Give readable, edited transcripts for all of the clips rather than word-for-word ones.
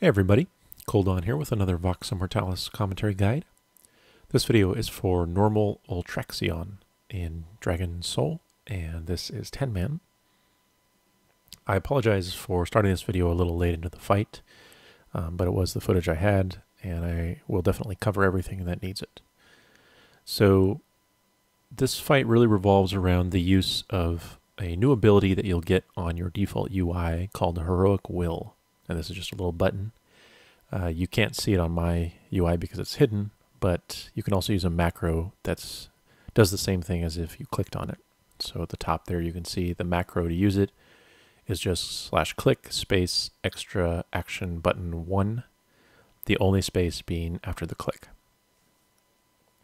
Hey everybody, Cold On here with another VOX Immortalis commentary guide. This video is for normal Ultraxion in Dragon Soul, and this is 10 man. I apologize for starting this video a little late into the fight, but it was the footage I had, and I will definitely cover everything that needs it. So this fight really revolves around the use of a new ability that you'll get on your default UI called Heroic Will. And this is just a little button. You can't see it on my UI because it's hidden, but you can also use a macro that does the same thing as if you clicked on it. So at the top there you can see the macro to use it is just /click space extra action button 1, the only space being after the click.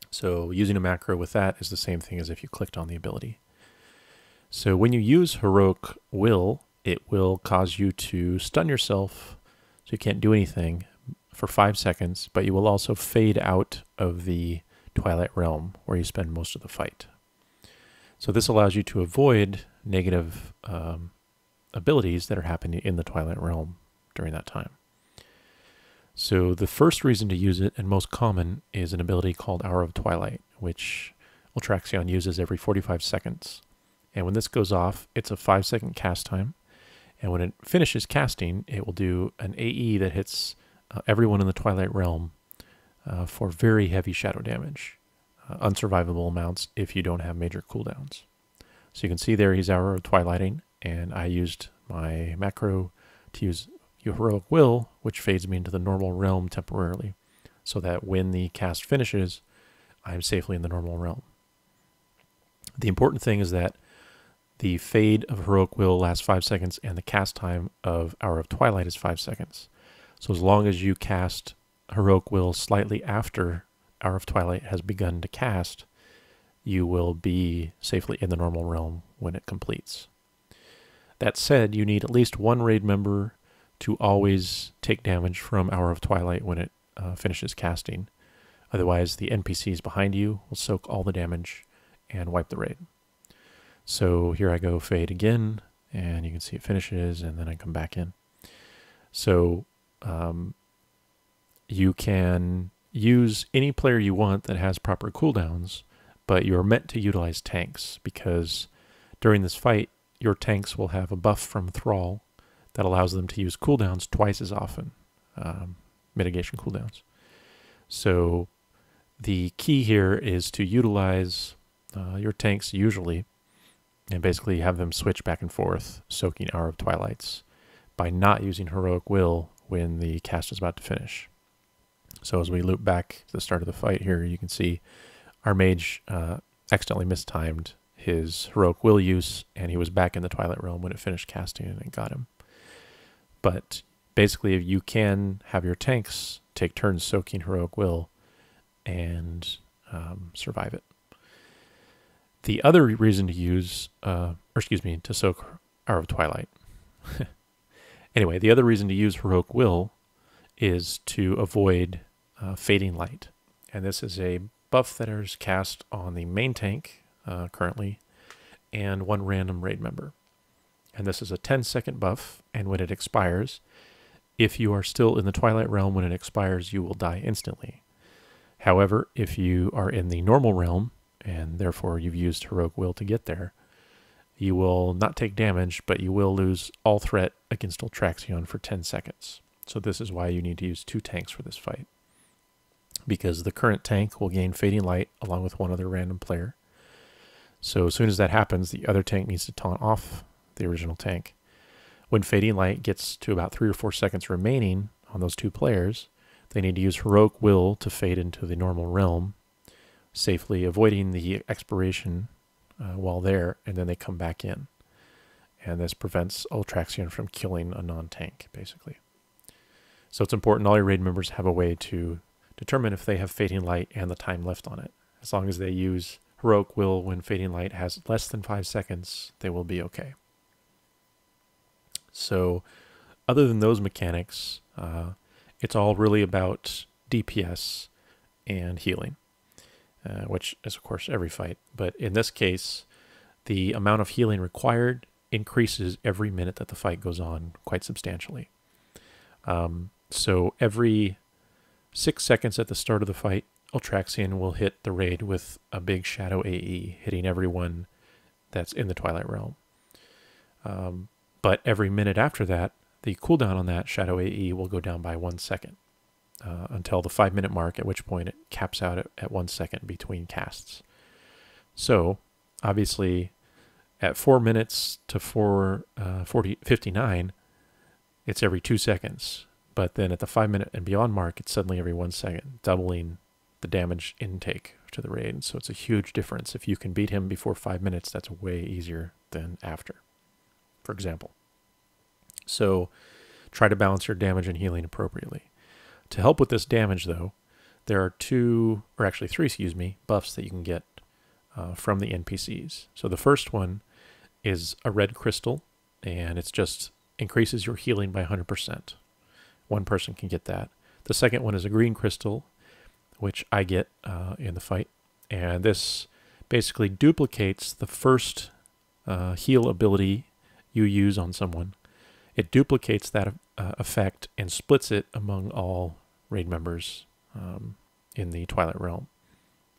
So using a macro with that is the same thing as if you clicked on the ability. So when you use Heroic Will, it will cause you to stun yourself so you can't do anything for 5 seconds, but you will also fade out of the Twilight realm where you spend most of the fight. So this allows you to avoid negative abilities that are happening in the Twilight realm during that time. So the first reason to use it, and most common, is an ability called Hour of Twilight, which Ultraxion uses every 45 seconds. And when this goes off, it's a 5-second cast time. And when it finishes casting, it will do an AE that hits everyone in the Twilight realm for very heavy shadow damage. Unsurvivable amounts if you don't have major cooldowns. So you can see there he's Hour of Twilighting, and I used my macro to use Heroic Will, which fades me into the normal realm temporarily, so that when the cast finishes, I'm safely in the normal realm. The important thing is that the fade of Heroic Will lasts 5 seconds, and the cast time of Hour of Twilight is 5 seconds. So as long as you cast Heroic Will slightly after Hour of Twilight has begun to cast, you will be safely in the normal realm when it completes. That said, you need at least one raid member to always take damage from Hour of Twilight when it finishes casting. Otherwise, the NPCs behind you will soak all the damage and wipe the raid. So here I go fade again, and you can see it finishes, and then I come back in. So you can use any player you want that has proper cooldowns, but you're meant to utilize tanks, because during this fight, your tanks will have a buff from Thrall that allows them to use cooldowns twice as often, mitigation cooldowns. So the key here is to utilize your tanks usually, and basically have them switch back and forth, soaking Hour of Twilights, by not using Heroic Will when the cast is about to finish. So as we loop back to the start of the fight here, you can see our mage accidentally mistimed his Heroic Will use, and he was back in the Twilight realm when it finished casting, and it got him. But basically, if you can have your tanks take turns soaking Heroic Will and survive it. The other reason to use, to soak Hour of Twilight. Anyway, the other reason to use Heroic Will is to avoid Fading Light. And this is a buff that is cast on the main tank currently, and one random raid member. And this is a 10-second buff, and when it expires, if you are still in the Twilight realm when it expires, you will die instantly. However, if you are in the normal realm, and therefore you've used Heroic Will to get there, you will not take damage, but you will lose all threat against Ultraxion for 10 seconds. So this is why you need to use 2 tanks for this fight, because the current tank will gain Fading Light along with one other random player. So as soon as that happens, the other tank needs to taunt off the original tank. When Fading Light gets to about 3 or 4 seconds remaining on those 2 players, they need to use Heroic Will to fade into the normal realm, safely avoiding the expiration while there, and then they come back in. And this prevents Ultraxion from killing a non-tank, basically. So it's important all your raid members have a way to determine if they have Fading Light and the time left on it. As long as they use Heroic Will when Fading Light has less than 5 seconds, they will be okay. So other than those mechanics, it's all really about DPS and healing. Which is, of course, every fight. But in this case, the amount of healing required increases every minute that the fight goes on quite substantially. So every 6 seconds at the start of the fight, Ultraxion will hit the raid with a big shadow AE, hitting everyone that's in the Twilight Realm. But every minute after that, the cooldown on that shadow AE will go down by 1 second until the 5-minute mark, at which point it caps out at 1 second between casts. So obviously at 4 minutes to 59, it's every 2 seconds. But then at the 5-minute and beyond mark, it's suddenly every 1 second, doubling the damage intake to the raid. So it's a huge difference. If you can beat him before 5 minutes, that's way easier than after, for example. So try to balance your damage and healing appropriately. To help with this damage, though, there are 2, or actually 3, excuse me, buffs that you can get from the NPCs. So the first one is a red crystal, and it's just increases your healing by 100%. One person can get that. The second one is a green crystal, which I get in the fight. And this basically duplicates the first heal ability you use on someone. It duplicates that effect and splits it among all raid members in the Twilight Realm.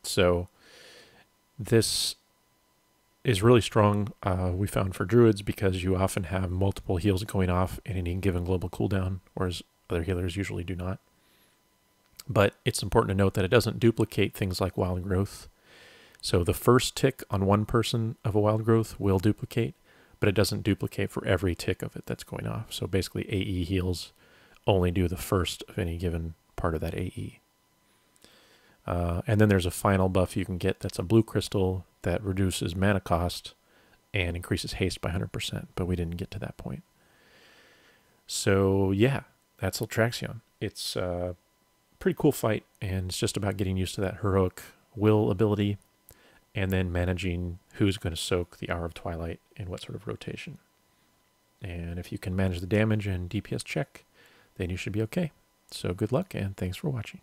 So this is really strong, we found, for druids, because you often have multiple heals going off in any given global cooldown, whereas other healers usually do not. But it's important to note that it doesn't duplicate things like wild growth. So the first tick on one person of a wild growth will duplicate, but it doesn't duplicate for every tick of it that's going off. So basically AE heals only do the first of any given part of that AE. And then there's a final buff you can get that's a blue crystal that reduces mana cost and increases haste by 100%, but we didn't get to that point. So yeah, that's Ultraxion. It's a pretty cool fight, and it's just about getting used to that heroic will ability and then managing who's going to soak the Hour of Twilight and what sort of rotation. And if you can manage the damage and DPS check, then you should be okay. So good luck, and thanks for watching.